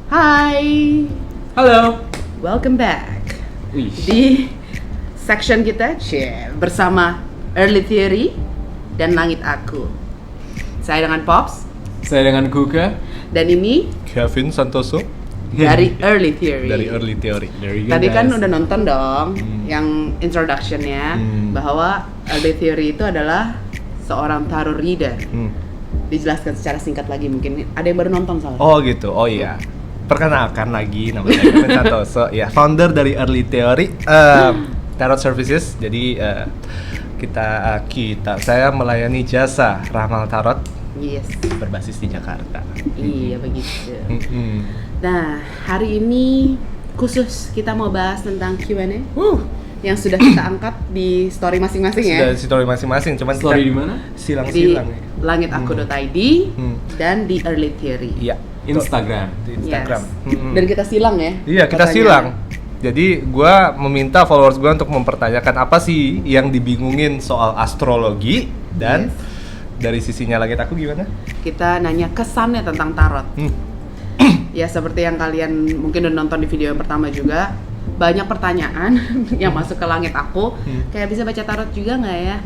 Hai, Halo. welcome back Wih. di section kita bersama Early Theory dan Langit Aku. Saya dengan Pops Saya dengan Kuka. dan ini Kevin Santoso dari Early Theory. dari Early Theory. Tadi kan udah nonton dong yang introduction-nya bahwa Early Theory itu adalah seorang tarot reader. Dijelaskan secara singkat lagi, mungkin ada yang baru nonton soalnya. Oh gitu, oh iya. Perkenalkan lagi, nama saya Kevin Santoso, ya founder dari Early Theory Tarot Services. Jadi saya melayani jasa ramal tarot Yes, berbasis di Jakarta. iya begitu. Nah, hari ini khusus kita mau bahas tentang Q&A yang sudah kita angkat di story masing-masing ya. Sudah story masing-masing, cuman Story kita di mana? silang-silang Di ya. langitaku.id dan di Early Theory. Iya, Instagram. di Instagram. Yes. Dan kita silang ya. Iya, kita pertanyaan. silang. Jadi gua meminta followers gua untuk mempertanyakan apa sih yang dibingungin soal astrologi dan dari sisinya Langit Aku gimana? Kita nanya kesannya tentang tarot. Ya seperti yang kalian mungkin udah nonton di video yang pertama juga, banyak pertanyaan yang masuk ke Langit Aku. Kayak bisa baca tarot juga nggak ya?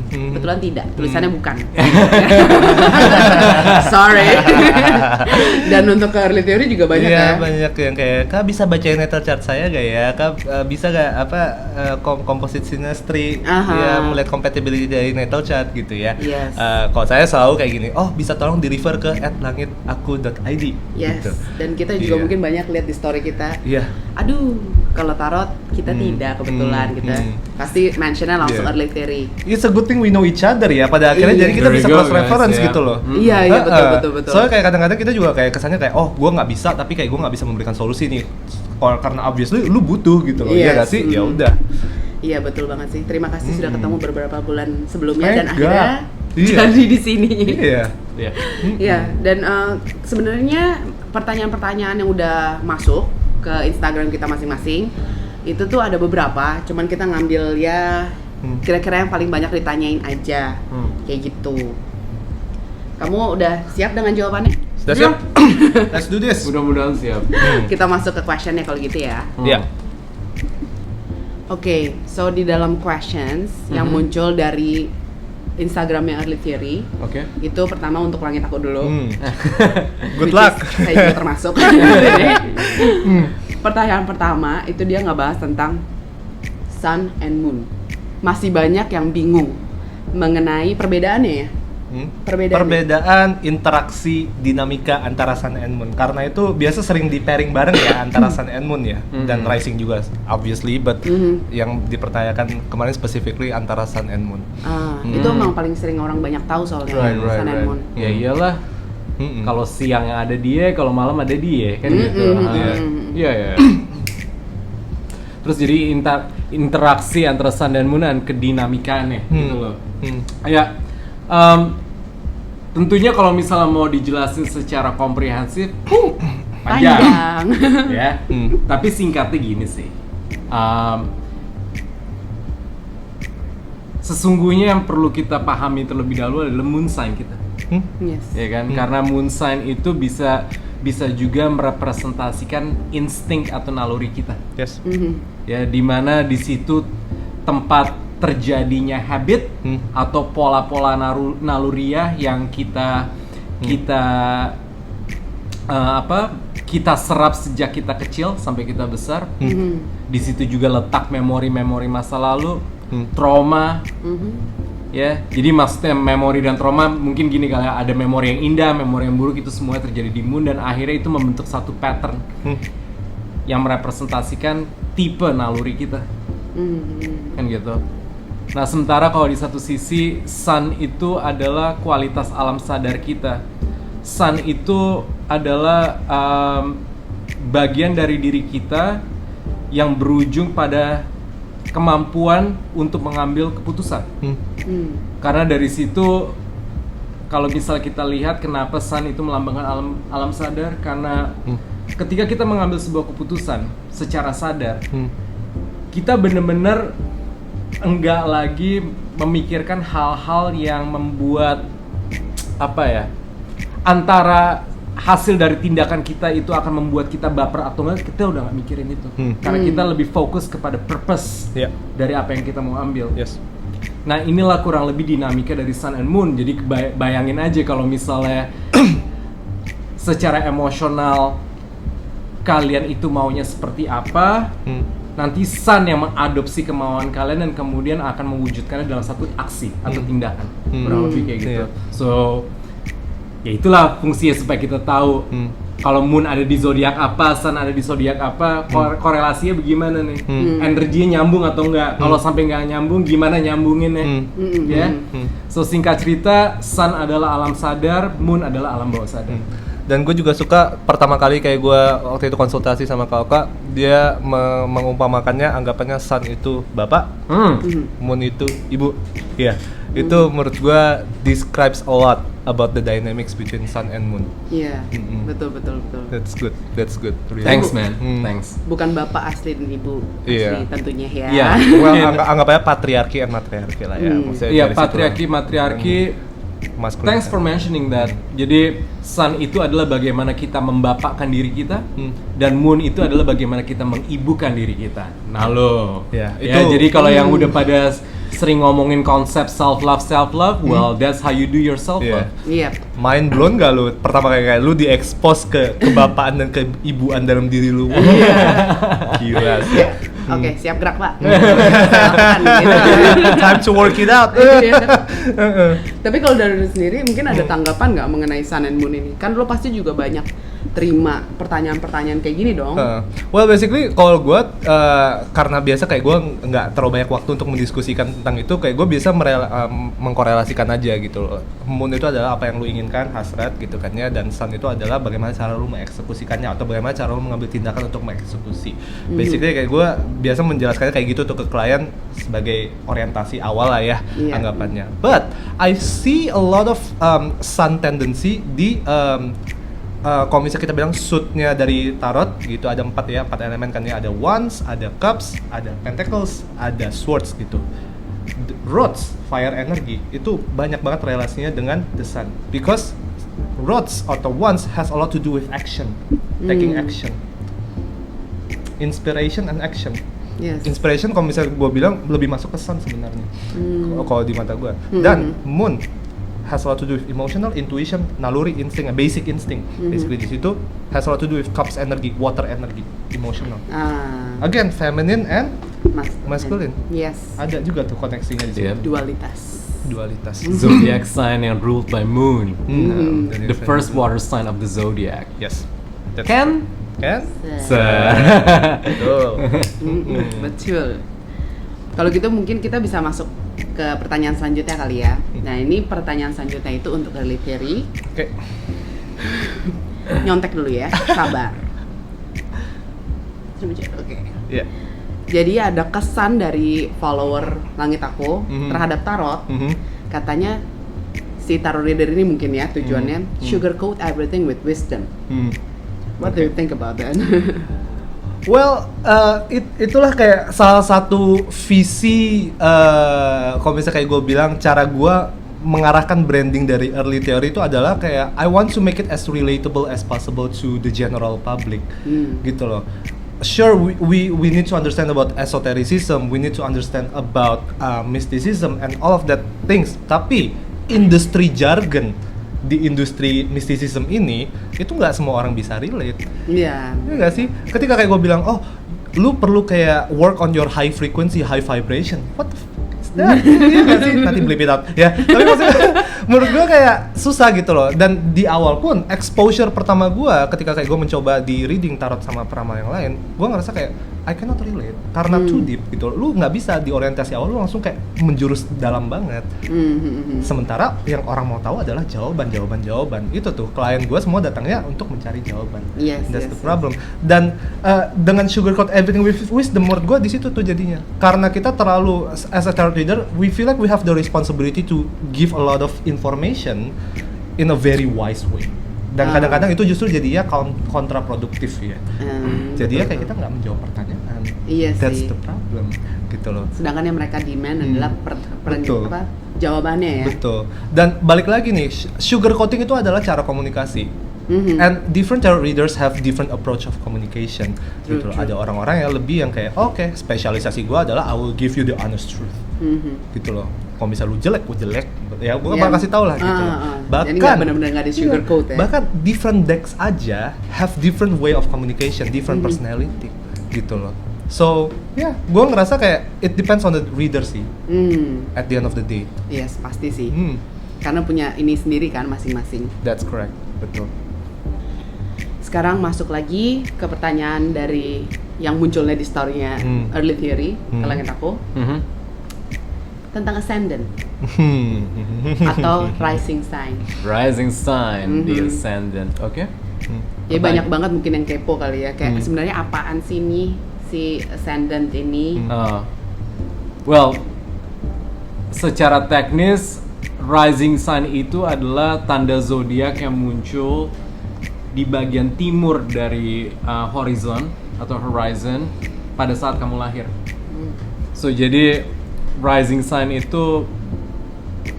Kebetulan tidak, tulisannya bukan. Sorry. Dan untuk ke Early Theory juga banyak Iya, ya. banyak yang kayak, Kak bisa bacain natal chart saya gak ya? Kak bisa gak composite synastry Aha. ya, melihat compatibility dari natal chart gitu ya. Yes. Kalau saya selalu kayak gini, oh bisa tolong di refer ke @langitaku.id Yes. gitu. Dan kita juga Iya. mungkin banyak lihat di story kita. Iya. Aduh, kalau tarot kita tidak kebetulan kita pasti mentionnya langsung Iya. Early Theory. It's a good thing we know each other ya pada akhirnya, Iya. jadi kita There bisa we go, cross reference guys, ya. gitu loh. Iya, betul. Soalnya kayak kadang-kadang kita juga kayak kesannya kayak, oh gue nggak bisa, tapi kayak gue nggak bisa memberikan solusi nih. Karena obviously lu butuh gitu loh, iya Yes. nggak sih? Ya udah. Iya, betul banget sih. Terima kasih sudah ketemu beberapa bulan sebelumnya dan Thank akhirnya God. Iya. jadi di sini. Iya. Iya. Iya, dan sebenarnya pertanyaan-pertanyaan yang udah masuk ke Instagram kita masing-masing itu tuh ada beberapa, cuman kita ngambil ya kira-kira yang paling banyak ditanyain aja, kayak gitu. Kamu udah siap dengan jawabannya? Sudah siap? Let's do this. Mudah-mudahan siap. Kita masuk ke questionnya kalau gitu ya. Iya. Oke, so di dalam questions yang muncul dari Instagramnya Early Theory, Oke. itu pertama untuk Langit Aku dulu. Good Which luck. is, saya juga termasuk. Pertanyaan pertama itu dia nggak bahas tentang Sun and Moon. Masih banyak yang bingung mengenai perbedaannya ya. Perbedaan interaksi dinamika antara Sun and Moon, karena itu biasa sering di pairing bareng ya antara Sun and Moon ya, dan Rising juga obviously, but yang dipertanyakan kemarin specifically antara Sun and Moon. Itu emang paling sering orang banyak tahu soalnya Sun and Moon. Ya iyalah. Kalau siang yang ada dia, kalau malam ada dia, kan gitu. Iya, iya. Terus jadi interaksi antara Sun dan Moon dan kedinamikaannya gitu loh. Ya, tentunya kalau misalnya mau dijelasin secara komprehensif, panjang. Ya. Tapi singkatnya gini sih. Sesungguhnya yang perlu kita pahami terlebih dahulu adalah moon sign kita. Yes. Ya kan? Karena moon sign itu bisa juga merepresentasikan insting atau naluri kita. Yes. Ya, dimana di situ tempat terjadinya habit atau pola-pola naluriah yang kita serap sejak kita kecil sampai kita besar. Di situ juga letak memori-memori masa lalu, trauma. Ya, jadi maksudnya memori dan trauma mungkin gini, kali ada memori yang indah, memori yang buruk, itu semua terjadi di moon dan akhirnya itu membentuk satu pattern yang merepresentasikan tipe naluri kita. Kan gitu. Nah, sementara kalau di satu sisi sun itu adalah kualitas alam sadar kita. Sun itu adalah bagian dari diri kita yang berujung pada kemampuan untuk mengambil keputusan. Karena dari situ, kalau misalnya kita lihat kenapa sun itu melambangkan alam sadar, karena ketika kita mengambil sebuah keputusan secara sadar, kita benar-benar enggak lagi memikirkan hal-hal yang membuat antara hasil dari tindakan kita itu akan membuat kita baper atau enggak, kita udah nggak mikirin itu. Karena kita lebih fokus kepada purpose dari apa yang kita mau ambil. Nah, inilah kurang lebih dinamika dari Sun and Moon. Jadi bayangin aja kalau misalnya secara emosional kalian itu maunya seperti apa, nanti Sun yang mengadopsi kemauan kalian dan kemudian akan mewujudkannya dalam satu aksi atau tindakan. Kurang lebih kayak gitu. So, ya itulah fungsinya supaya kita tahu kalau Moon ada di zodiak apa, Sun ada di zodiak apa, korelasinya bagaimana nih, energinya nyambung atau enggak. Kalau sampai nggak nyambung, gimana nyambunginnya, ya. So singkat cerita, Sun adalah alam sadar, Moon adalah alam bawah sadar. Dan gue juga suka pertama kali kayak gue waktu itu konsultasi sama Kak, dia mengumpamakannya anggapannya Sun itu bapak, Moon itu ibu. Iya, itu menurut gue describes a lot about the dynamics between Sun and Moon. Iya, betul. That's good. Really. Thanks man, thanks. Bukan bapak asli dan ibu asli tentunya ya. Iya. Well, anggap aja patriarki and matriarki lah ya. Iya, matriarki. Thanks for mentioning that. Jadi Sun itu adalah bagaimana kita membapakkan diri kita, dan Moon itu adalah bagaimana kita mengibukan diri kita. Nah lo, ya, jadi kalau yang udah pada sering ngomongin konsep self love, well that's how you do your self love. Iya. Mind blown gak lu pertama kayak lu diekspos ke kebapaan dan keibuan dalam diri lu? Gila sih. Oke, siap gerak Pak. Time to work it out. Tapi kalau dari lu sendiri mungkin ada tanggapan nggak mengenai Sun and Moon ini? Kan lo pasti juga banyak terima pertanyaan-pertanyaan kayak gini dong. Well basically kalau gue karena biasa kayak gue nggak terlalu banyak waktu untuk mendiskusikan tentang itu, kayak gue biasa mengkorelasikan aja gitu loh. Moon itu adalah apa yang lu inginkan, hasrat gitu kan ya, dan Sun itu adalah bagaimana cara lu mengeksekusikannya atau bagaimana cara lu mengambil tindakan untuk mengeksekusi. Basically kayak gue biasa menjelaskannya kayak gitu tuh ke klien sebagai orientasi awal lah ya, anggapannya. But I see a lot of Sun tendency di kalau misalnya kita bilang suitnya dari tarot gitu, ada 4 elemen kan ya, ada Wands, ada Cups, ada Pentacles, ada Swords gitu. Rods, fire energy, itu banyak banget relasinya dengan the Sun, because Rods atau Wands has a lot to do with action, taking action, inspiration and action. Inspiration kalau misalnya gue bilang lebih masuk ke Sun sebenarnya, kalau di mata gue. Dan Moon has a lot to do with emotional, intuition, naluri, instinct, basic instinct. Basically di situ has a lot to do with Cups energy, water energy, emotional. Again, feminine and masculine. Yes. Ada juga tuh koneksinya di situ. Dualitas. Zodiac sign yang ruled by Moon. The first water sign of the zodiac. Yes. Kan? Betul. Kalau gitu mungkin kita bisa masuk ke pertanyaan selanjutnya kali ya. Nah ini pertanyaan selanjutnya itu untuk Terry. Oke. Nyontek dulu ya, sabar. Oke. Iya. Jadi ada kesan dari follower Langit Aku terhadap tarot. Katanya si tarot reader ini mungkin ya tujuannya sugarcoat everything with wisdom. What do you think about that? Well, itulah kayak salah satu visi, kalau misalnya kayak gue bilang, cara gue mengarahkan branding dari early theory itu adalah kayak I want to make it as relatable as possible to the general public, gitu loh. Sure, we need to understand about esotericism, we need to understand about mysticism and all of that things, tapi industri jargon di industri mysticism ini itu nggak semua orang bisa relate. Iya nggak sih? Ketika kayak gue bilang, oh lu perlu kayak work on your high frequency, high vibration, what the is that? Iya nggak sih? Nanti blip it out ya. Tapi maksudnya menurut gue kayak susah gitu loh. Dan di awal pun exposure pertama gue ketika kayak gue mencoba di reading tarot sama peramal yang lain, gue ngerasa kayak I cannot relate karena too deep gitu. Lu nggak bisa di orientasi awal lu langsung kayak menjurus dalam banget. Sementara yang orang mau tahu adalah jawaban. Itu tuh klien gue semua datangnya untuk mencari jawaban. That's the problem. Dan dengan sugarcoat everything with wisdom, menurut gue di situ tuh jadinya. Karena kita terlalu as a tarot reader, we feel like we have the responsibility to give a lot of information in a very wise way. Dan kadang-kadang itu justru jadinya kontraproduktif ya. Jadinya kayak kita nggak menjawab pertanyaan. That's the problem gitu loh. Sedangkan yang mereka demand adalah betul. Jawabannya ya. Betul. Dan balik lagi nih, sugarcoating itu adalah cara komunikasi. And different tarot readers have different approach of communication. True, Gitu loh. true. Ada orang-orang yang lebih yang kayak oke, spesialisasi gue adalah I will give you the honest truth. Gitu loh. Kalau misal lu jelek, gue jelek. Ya gue bakal kasih tau lah gitu loh. Jadi nggak benar-benar nggak di sugarcoat ya. Bahkan different decks aja have different way of communication, different personality gitu loh. So, gue ngerasa kayak it depends on the reader sih. At the end of the day. Yes, pasti sih. Karena punya ini sendiri kan masing-masing. That's correct, betul. Sekarang masuk lagi ke pertanyaan dari yang munculnya di story-nya Early Theory ke langit aku tentang ascendant atau rising sign. Rising sign, the ascendant, oke? Ya banyak banget mungkin yang kepo kali ya, kayak sebenarnya apaan sih nih si ascendant ini? Well, secara teknis rising sign itu adalah tanda zodiak yang muncul di bagian timur dari horizon atau horizon pada saat kamu lahir. So jadi rising sign itu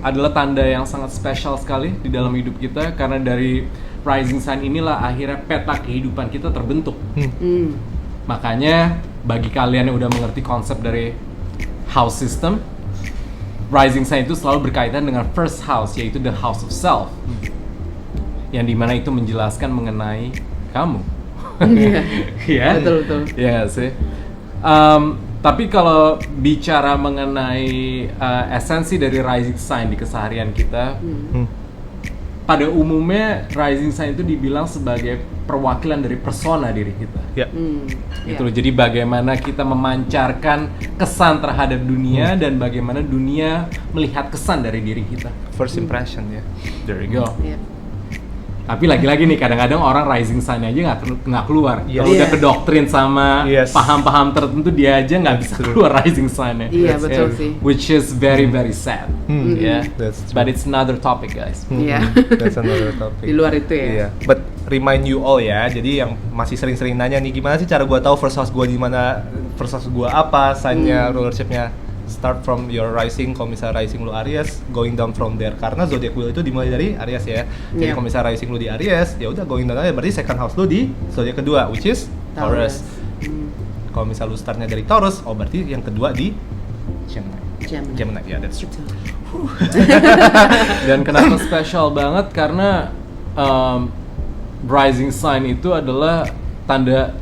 adalah tanda yang sangat spesial sekali di dalam hidup kita, karena dari rising sign inilah akhirnya peta kehidupan kita terbentuk. Makanya bagi kalian yang udah mengerti konsep dari house system, rising sign itu selalu berkaitan dengan first house, yaitu the house of self, yang dimana itu menjelaskan mengenai kamu. Iya. Betul. Iya sih. Tapi kalau bicara mengenai esensi dari rising sign di keseharian kita, pada umumnya rising sign itu dibilang sebagai perwakilan dari persona diri kita. Gitu loh. Jadi bagaimana kita memancarkan kesan terhadap dunia dan bagaimana dunia melihat kesan dari diri kita. First impression ya. There you go. Tapi lagi-lagi nih, kadang-kadang orang rising sign aja nggak keluar. Kalau udah kedoktrin sama paham-paham tertentu, dia aja nggak bisa keluar rising sign-nya. Iya, betul sih. Which is very very sad. But it's another topic, guys. That's another topic. Di luar itu ya. But remind you all ya, jadi yang masih sering-sering nanya nih, gimana sih cara gue tahu first house gue di mana, first house gue apa, sign-nya, rulership-nya. Start from your rising, kalau misalnya rising lu Aries, going down from there. Karena zodiac wheel itu dimulai dari Aries ya. Jadi kalau misalnya rising lu di Aries, ya udah going down aja, berarti second house lu di zodiac kedua, which is Taurus. Kalau misalnya lu startnya dari Taurus, oh berarti yang kedua di Gemini. Ya, that's true. Dan kenapa spesial banget? Karena rising sign itu adalah tanda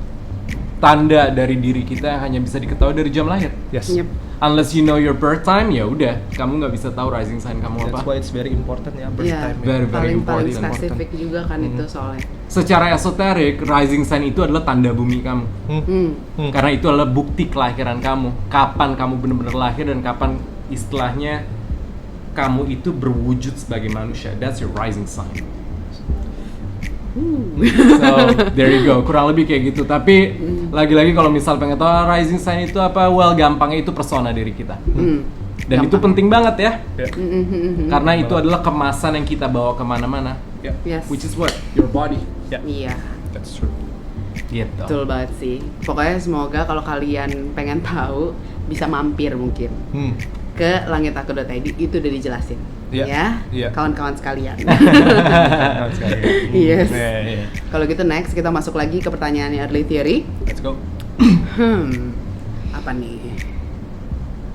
dari diri kita yang hanya bisa diketahui dari jam lahir. Yes. Unless you know your birth time, ya udah, kamu nggak bisa tahu rising sign kamu apa. That's why it's very important ya, birth time. Very paling important. spesifik juga kan itu soalnya. Secara esoterik, rising sign itu adalah tanda bumi kamu. Karena itu adalah bukti kelahiran kamu. Kapan kamu benar-benar lahir dan kapan istilahnya kamu itu berwujud sebagai manusia. That's your rising sign. So there you go, kurang lebih kayak gitu. Tapi lagi-lagi kalau misal pengen tahu rising sign itu apa, well gampangnya itu persona diri kita. Dan itu penting banget ya. Karena itu adalah kemasan yang kita bawa kemana-mana. Which is what? Your body. Iya. That's true. Gitu. Betul banget sih. Pokoknya semoga kalau kalian pengen tahu bisa mampir mungkin ke langitaku.id, itu udah dijelasin. Kawan-kawan sekalian. Yes. Kalau gitu next kita masuk lagi ke pertanyaannya Early Theory. Let's go. Apa nih?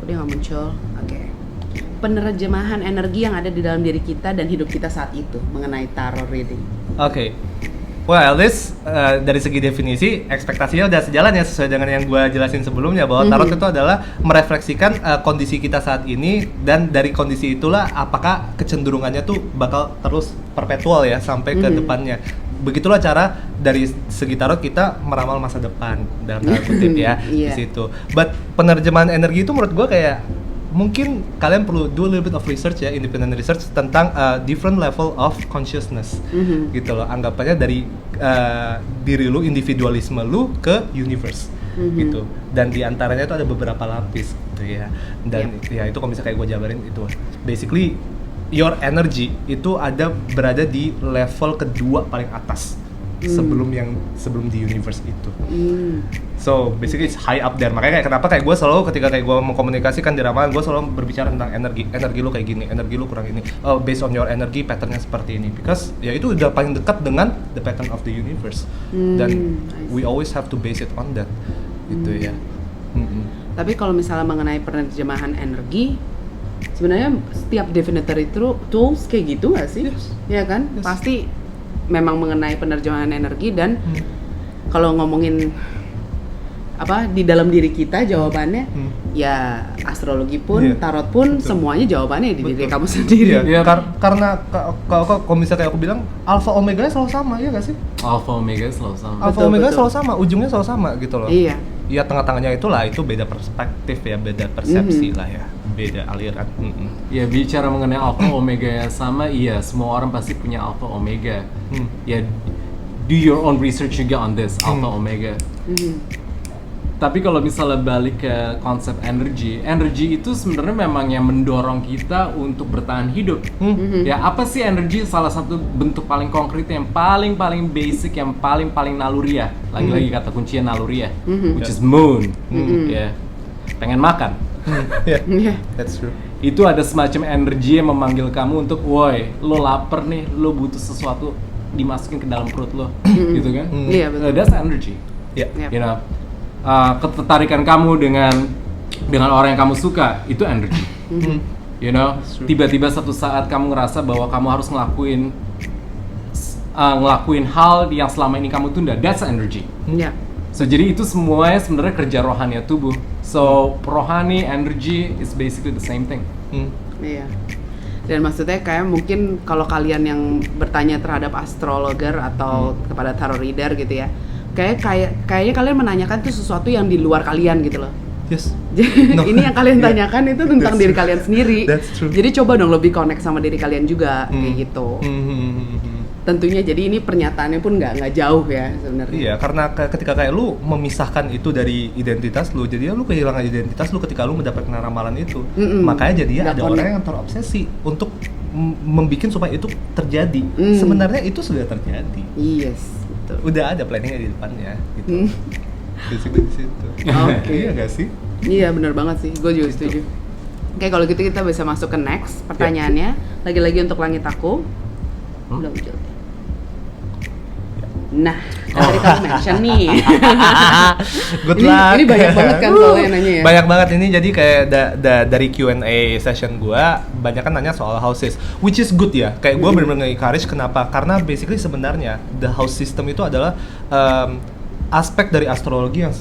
Kok dia nggak muncul? Oke. Penerjemahan energi yang ada di dalam diri kita dan hidup kita saat itu mengenai tarot reading. Oke. Well, this dari segi definisi ekspektasinya udah sejalan ya, sesuai dengan yang gue jelasin sebelumnya, bahwa tarot itu adalah merefleksikan kondisi kita saat ini, dan dari kondisi itulah apakah kecenderungannya tuh bakal terus perpetual ya sampai ke depannya. Begitulah cara dari segi tarot kita meramal masa depan dalam tanda kutip ya di situ. But penerjemahan energi itu menurut gue kayak mungkin kalian perlu do a little bit of research ya, independent research tentang different level of consciousness gitu loh. Anggapannya dari diri lu, individualisme lu ke universe gitu. Dan di antaranya itu ada beberapa lapis gitu ya. Dan ya itu kalau misalnya kayak gue jabarin itu basically your energy itu berada di level kedua paling atas sebelum di universe itu. So basically it's high up there. Makanya kayak kenapa kayak gue selalu ketika kayak gue mau komunikasi kan di ramalan, gue selalu berbicara tentang energi lu kayak gini, energi lu kurang ini, based on your energy patternnya seperti ini, because ya itu udah paling dekat dengan the pattern of the universe, dan we always have to base it on that, gitu ya. Tapi kalau misalnya mengenai penerjemahan energi, sebenarnya setiap definitory tools kayak gitu nggak sih? Ya kan? Pasti memang mengenai penerjemahan energi, dan kalau ngomongin apa di dalam diri kita jawabannya ya astrologi pun, tarot pun, semuanya jawabannya di diri kamu sendiri. Iya, karena kalau misalnya kayak aku bilang alpha omega selalu sama, ya nggak sih? Alpha omega selalu sama. Alpha omega selalu sama, ujungnya selalu sama gitu loh. Iya. Ya tengah-tengahnya itulah, itu beda perspektif ya, beda persepsi lah ya, beda aliran. Ya bicara mengenai alpha omega yang sama, iya semua orang pasti punya alpha omega. Ya do your own research juga on this alpha omega. Tapi kalau misalnya balik ke konsep energi itu sebenarnya memang yang mendorong kita untuk bertahan hidup. Ya apa sih energi? Salah satu bentuk paling konkret yang paling basic, yang paling naluriah. Lagi-lagi kata kuncinya naluriah, which is moon. Ya, pengen makan. Yeah, that's true. Itu ada semacam energi yang memanggil kamu untuk, woi, lo lapar nih, lo butuh sesuatu dimasukin ke dalam perut lo, gitu kan? Iya, betul. That's energy. Yeah. You know, ketertarikan kamu dengan orang yang kamu suka itu energi. You know, tiba-tiba satu saat kamu ngerasa bahwa kamu harus ngelakuin hal yang selama ini kamu tunda, that's energy. Yeah. So jadi itu semuanya sebenarnya kerja rohani tubuh. So rohani, energy is basically the same thing. Iya. Dan maksudnya kayak mungkin kalau kalian yang bertanya terhadap astrologer atau kepada tarot reader gitu ya, kayaknya kalian menanyakan tuh sesuatu yang di luar kalian gitu loh. Yes. Ini yang kalian tanyakan itu tentang diri kalian sendiri. That's true. Jadi coba dong lebih connect sama diri kalian juga kayak gitu. Tentunya jadi ini pernyataannya pun nggak jauh ya sebenarnya. Iya, karena ketika kayak lu memisahkan itu dari identitas lu, jadi lu kehilangan identitas lu ketika lu mendapatkan ramalan itu. Makanya jadinya ada orang yang terobsesi untuk membuat supaya itu terjadi. Sebenarnya itu sudah terjadi. Yes, betul. Udah ada planningnya di depannya gitu. Basically di situ. Oke. Iya nggak sih? Iya benar banget sih, gue juga setuju. Oke, kalau gitu kita bisa masuk ke next pertanyaannya. Lagi-lagi untuk langit aku. Udah muncul. Nah, tadi kamu mention nih. Good luck. Ini banyak banget kan soalnya nanya ya. Banyak banget ini, jadi kayak dari Q&A session gua banyak kan nanya soal houses, which is good ya. Kayak gua benar-benar encourage, kenapa? Karena basically sebenarnya the house system itu adalah aspek dari astrologi yang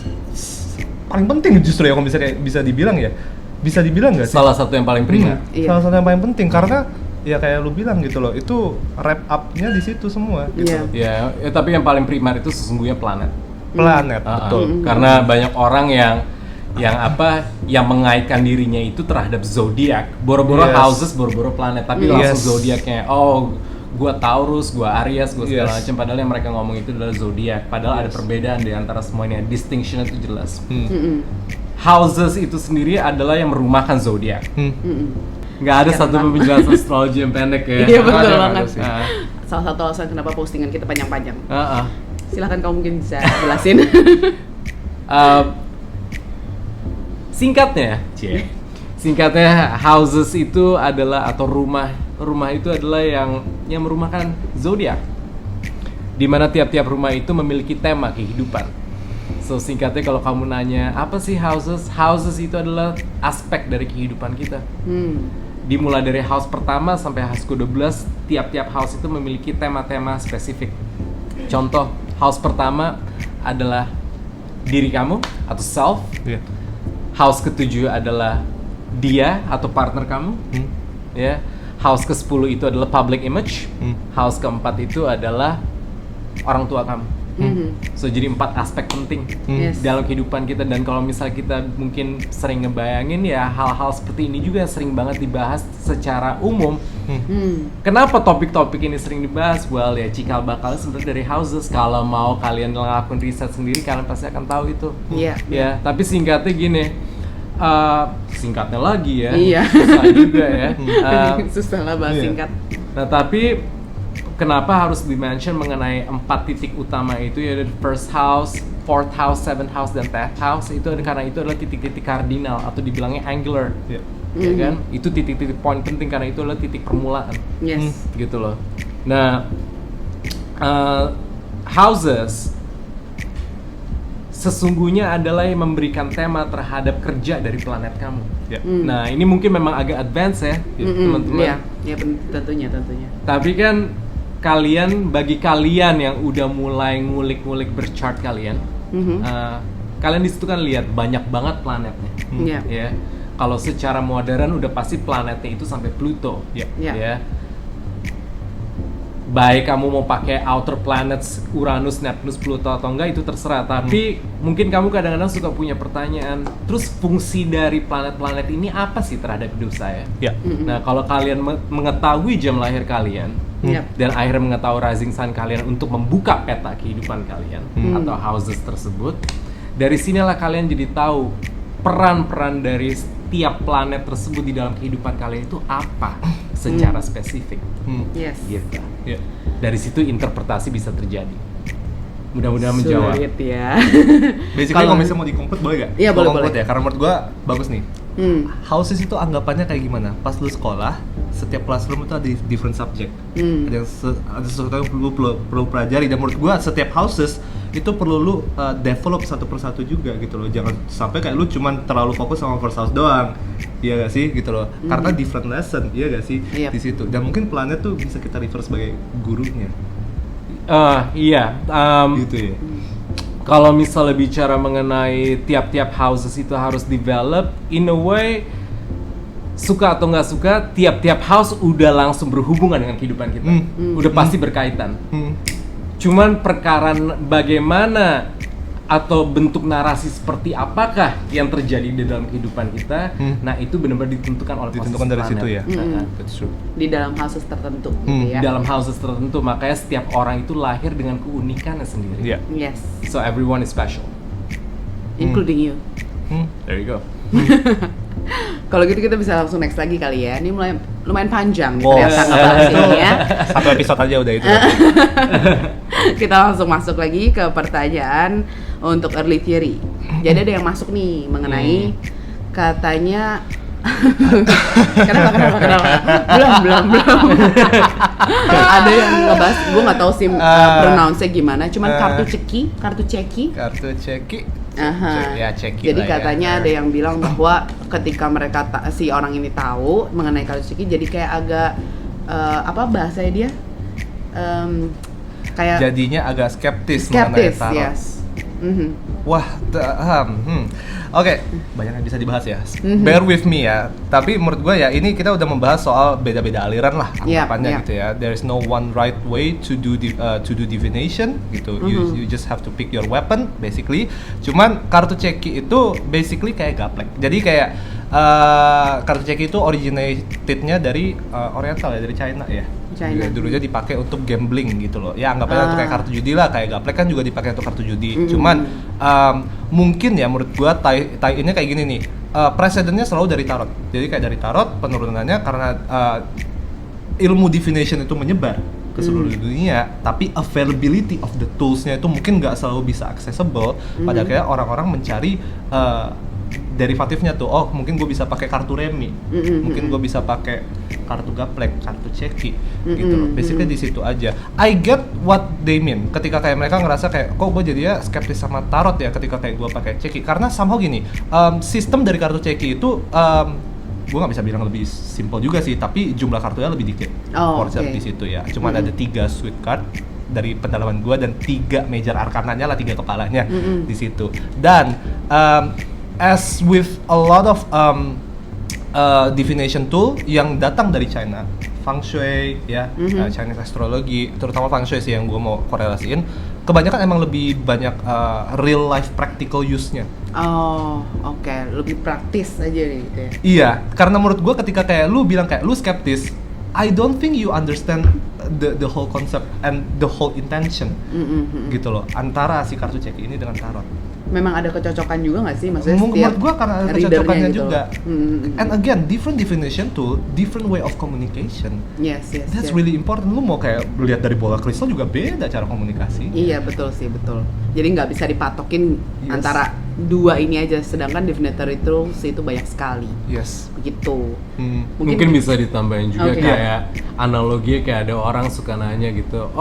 paling penting justru ya, kalau bisa dibilang ya. Bisa dibilang nggak sih? Salah satu yang paling primer. Salah satu yang paling penting karena ya kayak lu bilang gitu loh, itu wrap up-nya di situ semua gitu. Ya, tapi yang paling primer itu sesungguhnya planet. Betul. Karena banyak orang yang mengaitkan dirinya itu terhadap zodiak. Boro-boro houses, boro-boro planet, tapi langsung zodiaknya. Oh, gua Taurus, gua Aries, gua segala macam, padahal yang mereka ngomong itu adalah zodiak. Padahal ada perbedaan di antara semuanya. Distinction itu jelas. Houses itu sendiri adalah yang merumahkan zodiak. Nggak ada satu penjelasan astrologi yang pendek ya. Iya betul banget. Salah satu alasan kenapa postingan kita panjang-panjang. Silahkan kamu mungkin bisa jelasin. Singkatnya houses itu adalah, atau rumah itu adalah yang merumahkan zodiak. Di mana tiap-tiap rumah itu memiliki tema kehidupan. So singkatnya kalau kamu nanya apa sih houses? Houses itu adalah aspek dari kehidupan kita. Dimulai dari house pertama sampai house ke-12, tiap-tiap house itu memiliki tema-tema spesifik. Contoh, house pertama adalah diri kamu atau self. House ke-7 adalah dia atau partner kamu. House ke-10 itu adalah public image. House ke-4 itu adalah orang tua kamu. So jadi 4 aspek penting dalam kehidupan kita, dan kalau misal kita mungkin sering ngebayangin ya, hal-hal seperti ini juga sering banget dibahas secara umum. Kenapa topik-topik ini sering dibahas? Well ya cikal bakalnya sebenarnya dari houses. Kalau mau kalian ngelakuin riset sendiri, kalian pasti akan tahu itu. Ya, tapi singkatnya gini, singkatnya lagi ya, susah juga ya. Susah lah bahas singkat. Nah tapi kenapa harus di-mention mengenai 4 titik utama itu, yaitu first house, fourth house, seventh house, dan 10th house. Itu karena itu adalah titik-titik kardinal atau dibilangnya angular. Ya kan? Itu titik-titik poin penting karena itu adalah titik permulaan. Yes. Gitu loh. Nah, houses sesungguhnya adalah yang memberikan tema terhadap kerja dari planet kamu. Nah, ini mungkin memang agak advance ya, teman-teman. Iya, tentunya. Tapi kan bagi kalian yang udah mulai ngulik-ngulik berchart kalian, kalian di situ kan lihat banyak banget planetnya. Ya. Kalau secara modern udah pasti planetnya itu sampai Pluto. Ya. Baik kamu mau pakai outer planets Uranus, Neptunus, Pluto atau enggak itu terserah. Tapi mungkin kamu kadang-kadang suka punya pertanyaan, terus fungsi dari planet-planet ini apa sih terhadap hidup saya? Nah, kalau kalian mengetahui jam lahir kalian dan akhirnya mengetahui rising sun kalian untuk membuka peta kehidupan kalian atau houses tersebut, dari sinilah kalian jadi tahu peran-peran dari setiap planet tersebut di dalam kehidupan kalian itu apa secara spesifik. Yes. Gitu. Dari situ interpretasi bisa terjadi. Mudah-mudahan menjawab. Sulit ya. Basically kalau misalnya mau di-conclude boleh gak? Iya, boleh. Ya, karena menurut gua bagus nih. Houses itu anggapannya kayak gimana? Pas lu sekolah, setiap classroom itu ada different subject. Ada sesuatu yang perlu pelajari, dan menurut gua setiap houses itu perlu lu develop satu persatu juga gitu loh. Jangan sampai kayak lu cuman terlalu fokus sama first house doang. Iya gak sih gitu loh. Karena different lesson, iya gak sih di situ. Dan mungkin planet tuh bisa kita refer sebagai gurunya. Gitu ya. Kalau misalnya bicara mengenai tiap-tiap houses itu harus develop, in a way, suka atau nggak suka, tiap-tiap house udah langsung berhubungan dengan kehidupan kita. Udah pasti berkaitan. Cuman perkara bagaimana atau bentuk narasi seperti apakah yang terjadi di dalam kehidupan kita, nah itu benar-benar ditentukan oleh dari situ ya. That's true. Di dalam houses tertentu gitu ya. Di dalam houses tertentu, makanya setiap orang itu lahir dengan keunikannya sendiri. Yes. So everyone is special, including you. There you go. Kalau gitu kita bisa langsung next lagi kali ya. Ini lumayan panjang nih ternyata ngebahas ini ya. Satu episode aja udah itu. Kita langsung masuk lagi ke pertanyaan untuk early theory. Jadi ada yang masuk nih mengenai katanya kenapa? Belum. Ada yang ngebahas, gue nggak tahu sih pronounce-nya gimana. Cuman kartu ceki. Ya, ceki. Jadi katanya ada yang bilang bahwa ketika mereka si orang ini tahu mengenai kartu ceki, jadi kayak agak apa bahasanya dia? Kayak jadinya agak skeptis mengenai tarot. Yes. Wah, Oke, banyak yang bisa dibahas ya. Bear with me ya. Tapi menurut gue ya ini kita udah membahas soal beda-beda aliran lah anggapannya gitu ya. There is no one right way to do divination gitu. You just have to pick your weapon basically. Cuman kartu ceki itu basically kayak gaplek. Jadi kayak kartu ceki itu originatednya dari Oriental ya, dari China ya. Dulunya dipakai untuk gambling gitu loh. Ya anggapnya untuk kayak kartu judi lah, kayak gaplek kan juga dipakai untuk kartu judi. Cuman mungkin ya menurut gua tie-innya kayak gini nih. Presidennya selalu dari tarot. Jadi kayak dari tarot penurunannya karena ilmu divination itu menyebar ke seluruh dunia, tapi availability of the tools-nya itu mungkin nggak selalu bisa accessible. Pada kayak orang-orang mencari derivatifnya tuh, oh mungkin gue bisa pakai kartu remi, mungkin gue bisa pakai kartu gaplek, kartu ceki, gitu loh. Basically di situ aja. I get what they mean. Ketika kayak mereka ngerasa kayak, kok gue jadinya skeptis sama tarot ya ketika kayak gue pakai ceki, karena somehow gini, sistem dari kartu ceki itu gue nggak bisa bilang lebih simple juga sih, tapi jumlah kartunya lebih dikit. Di situ ya. Cuman ada 3 sweet card dari pendalaman gue dan 3 major arkananya lah, 3 kepalanya di situ. Dan as with a lot of divination tool yang datang dari China, Feng Shui ya, Chinese astrology, terutama Feng Shui sih yang gue mau korelasiin, kebanyakan emang lebih banyak real life practical use-nya. Lebih praktis aja gitu ya. Iya, karena menurut gue ketika kayak lu bilang kayak lu skeptis, I don't think you understand the whole concept and the whole intention gitu loh antara si kartu ceki ini dengan tarot. memang ada kecocokan juga nggak sih, maksudnya Menurut gua karena ada readernya kecocokannya gitu juga. loh. And again, different definition to different way of communication. Yes. That's really important. Lu mau kayak lihat dari bola kristal juga beda cara komunikasi. Iya betul sih, betul. Jadi nggak bisa dipatokin Yes. antara dua ini aja, sedangkan definitory rules itu banyak sekali. Yes. Begitu. Mungkin bisa ditambahin juga Oke. kayak analogi kayak ada orang suka nanya gitu,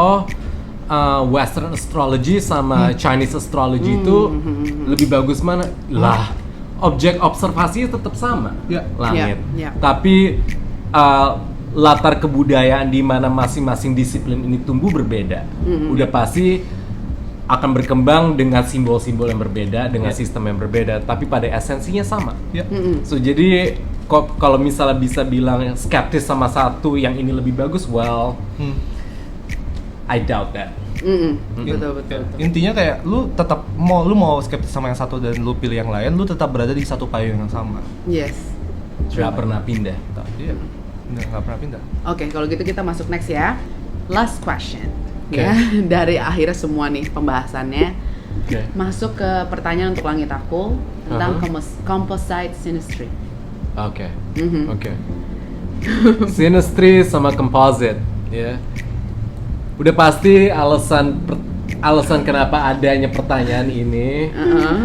Western astrology sama Chinese astrology itu lebih bagus mana? Lah, objek observasinya tetap sama, Ya. langit. Ya. Tapi latar kebudayaan di mana masing-masing disiplin ini tumbuh berbeda. Udah pasti akan berkembang dengan simbol-simbol yang berbeda, dengan sistem yang berbeda, tapi pada esensinya sama. Ya. So jadi kalau misalnya bisa bilang skeptis sama satu yang ini lebih bagus, well, I doubt that. Betul. Intinya kayak lu mau skeptis sama yang satu dan lu pilih yang lain, lu tetap berada di satu payung yang sama. Yes. Nggak pernah pindah. Iya. Nggak pernah pindah. Oke, kalau gitu kita masuk next ya. Last question. Oke. Ya, dari akhirnya semua nih pembahasannya. Oke. Masuk ke pertanyaan untuk langit aku tentang composite synastry. Oke. Synastry sama composite, ya. Udah pasti alasan kenapa adanya pertanyaan ini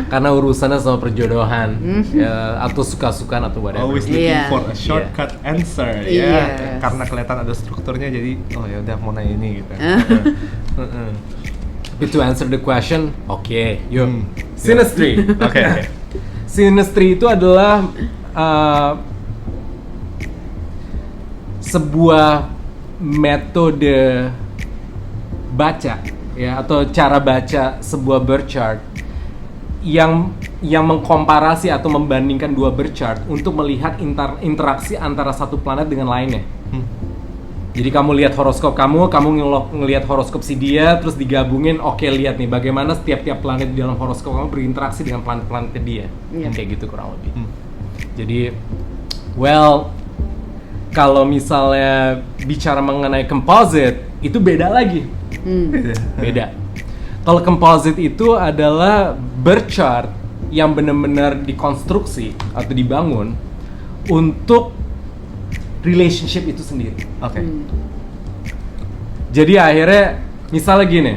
karena urusannya sama perjodohan, ya, atau suka-sukaan atau whatever. Always looking Iya. for a shortcut answer, Yes. ya. Karena kelihatan ada strukturnya, jadi ya udah mau nanya ini gitu. Tapi to answer the question, yuk. Synastry. Oke. Synastry itu adalah sebuah metode baca, ya, atau cara baca sebuah birth chart yang mengkomparasi atau membandingkan dua birth chart untuk melihat interaksi antara satu planet dengan lainnya. Jadi kamu lihat horoskop kamu ngelihat horoskop si dia, terus digabungin, lihat nih bagaimana setiap planet di dalam horoskop kamu berinteraksi dengan planet-planetnya dia. Kayak gitu kurang lebih. Jadi, well, kalau misalnya bicara mengenai composite, itu beda lagi. Beda. Kalau composite itu adalah birth chart yang benar-benar dikonstruksi atau dibangun untuk relationship itu sendiri. Oke. Jadi akhirnya misalnya gini,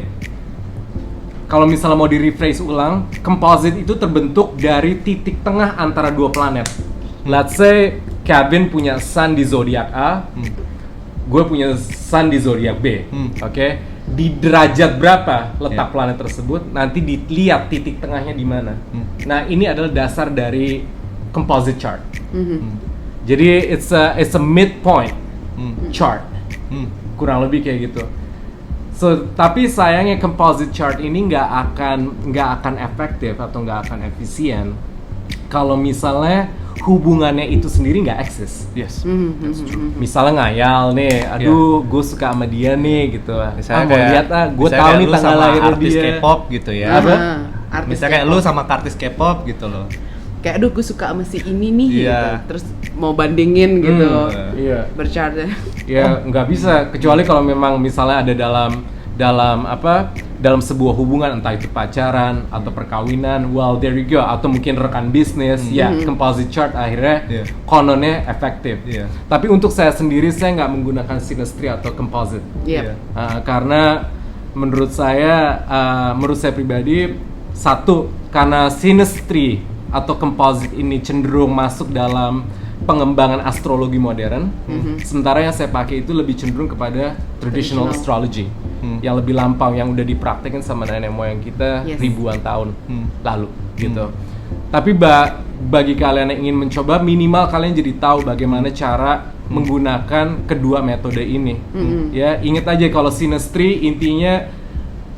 kalau misalnya mau di-rephrase ulang, composite itu terbentuk dari titik tengah antara dua planet. Let's say Kevin punya sun di zodiak A, gue punya sun di zodiak B, oke? Di derajat berapa letak planet tersebut, nanti dilihat titik tengahnya di mana. Nah, ini adalah dasar dari composite chart. Jadi it's a midpoint chart, kurang lebih kayak gitu. So, tapi sayangnya composite chart ini nggak akan efektif atau nggak akan efisien kalau misalnya hubungannya itu sendiri nggak eksis. Yes. That's true. Misalnya ngayal nih, aduh gue suka sama dia nih gitu. Misalnya mau lihat gue tahu nih tanggal lahir artis dia. K-pop gitu ya. Apa? Misalnya kayak lu sama artis K-pop gitu loh. Kayak aduh gue suka sama si ini nih Iya. gitu. Terus mau bandingin gitu. Iya. Berchartnya. Ya nggak bisa, kecuali kalau memang misalnya ada dalam sebuah hubungan, entah itu pacaran atau perkawinan, well there you go, atau mungkin rekan bisnis, ya composite chart akhirnya kononnya efektif. Tapi untuk saya sendiri, saya nggak menggunakan synastry atau composite. Karena menurut saya pribadi, satu, karena synastry atau composite ini cenderung masuk dalam pengembangan astrologi modern, sementara yang saya pakai itu lebih cenderung kepada traditional astrology, yang lebih lampau, yang udah dipraktekin sama nenek moyang kita ribuan tahun lalu, gitu. Tapi bagi kalian yang ingin mencoba, minimal kalian jadi tahu bagaimana cara menggunakan kedua metode ini. Ya, ingat aja kalau synastry intinya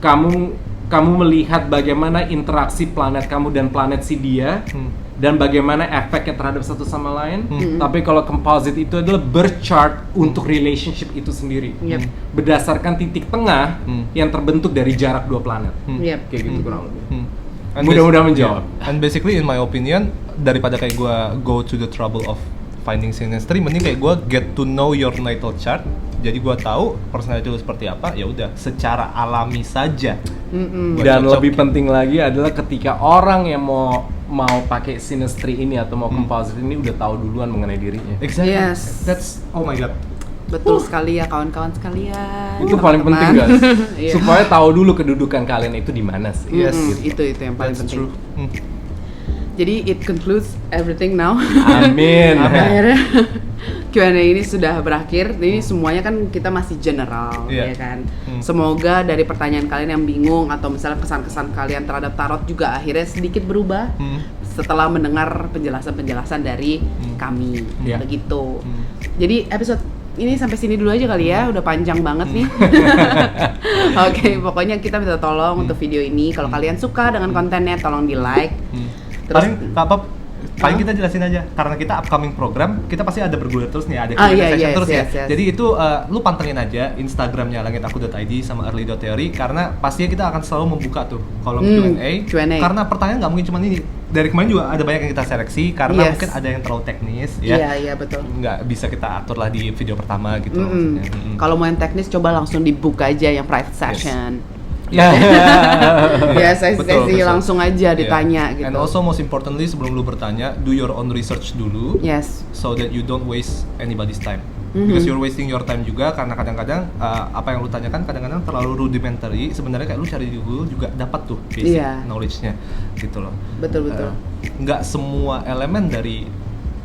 kamu melihat bagaimana interaksi planet kamu dan planet si dia, dan bagaimana efeknya terhadap satu sama lain. Tapi kalau composite itu adalah birth chart untuk relationship itu sendiri, berdasarkan titik tengah yang terbentuk dari jarak dua planet. Kayak gitu kurang lebih. And Mudah-mudahan menjawab. And basically in my opinion, daripada kayak gue go to the trouble of finding synastry, mending kayak gue get to know your natal chart. Jadi gue tahu personality lu seperti apa, ya udah secara alami saja. Gua Dan cocok. lebih penting lagi adalah ketika orang yang mau pakai synastry ini atau mau composite ini udah tahu duluan mengenai dirinya. Exactly. Yes. That's oh my god. Betul sekali ya kawan-kawan sekalian. Itu paling penting teman-teman. guys. Iya. Supaya tahu dulu kedudukan kalian itu di mana sih. Yes. Itu yang paling That's penting. true. Jadi it concludes everything now. Amin. Akhirnya Q&A ini sudah berakhir. Ini semuanya kan kita masih general, Iya. ya kan. Semoga dari pertanyaan kalian yang bingung atau misalnya kesan-kesan kalian terhadap tarot juga akhirnya sedikit berubah setelah mendengar penjelasan-penjelasan dari kami. Iya. Begitu. Jadi episode ini sampai sini dulu aja kali ya, udah panjang banget nih. Oke, pokoknya kita minta tolong untuk video ini. Kalau kalian suka dengan kontennya, tolong di like. Terus, Paling kita jelasin aja, karena kita upcoming program, kita pasti ada bergulir terus nih, ada Ah, Q&A iya, session yes, terus yes, ya. yes. Jadi itu lu pantengin aja Instagramnya langitaku.id sama early.theory, karena pastinya kita akan selalu membuka tuh kolom Q&A. Karena pertanyaan nggak mungkin cuma ini. Dari kemarin juga ada banyak yang kita seleksi, karena Yes. mungkin ada yang terlalu teknis ya. Iya, betul. Nggak bisa kita atur lah di video pertama gitu. maksudnya. Kalau mau yang teknis coba langsung dibuka aja yang private session. Ya. Ya, sesi Betul, betul. langsung aja Yeah. ditanya gitu. And also most importantly, sebelum lu bertanya, do your own research dulu. Yes. So that you don't waste anybody's time. Because you're wasting your time juga, karena kadang-kadang apa yang lu tanyakan kadang-kadang terlalu rudimentary. Sebenarnya kayak lu cari di Google juga dapat tuh basic Iya. knowledge-nya gitu loh. Betul. Nggak semua elemen dari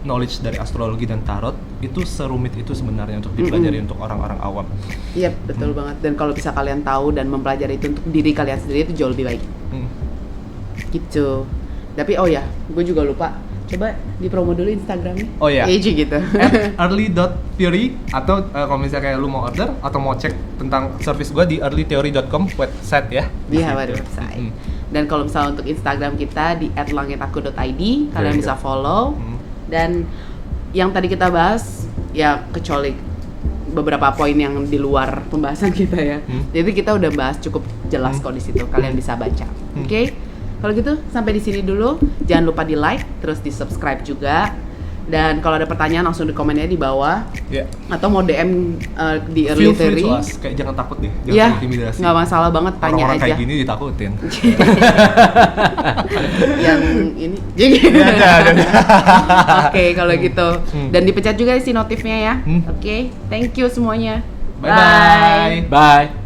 knowledge dari astrologi dan tarot itu serumit itu sebenarnya untuk dipelajari untuk orang-orang awam. Iya, betul banget. Dan kalau bisa kalian tahu dan mempelajari itu untuk diri kalian sendiri itu jauh lebih baik. Gitu. Tapi oh ya, gue juga lupa. Coba dipromo dulu Instagramnya. Oh ya. AJ gitu. early.theory atau kalau misalnya kayak lu mau order atau mau cek tentang service gua di earlytheory.com website ya. Iya, pada website. Dan kalau misalnya untuk Instagram kita di @langitaku.id, kalian Very bisa good. follow. Dan yang tadi kita bahas, ya kecuali beberapa poin yang di luar pembahasan kita ya. Jadi kita udah bahas cukup jelas kok di situ. Kalian bisa baca. Oke? Kalau gitu sampai di sini dulu. Jangan lupa di like, terus di subscribe juga. Dan kalau ada pertanyaan langsung di komennya di bawah. Ya. Atau mau DM di Feel Early free Theory. to ask. Kayak jangan takut deh. Jangan Iya, intimidasi. nggak masalah banget, tanya Orang-orang aja. kayak gini ditakutin. Yang ini. Oke, kalau gitu. Dan dipencet juga isi notifnya ya. Oke, thank you semuanya. Bye-bye. Bye.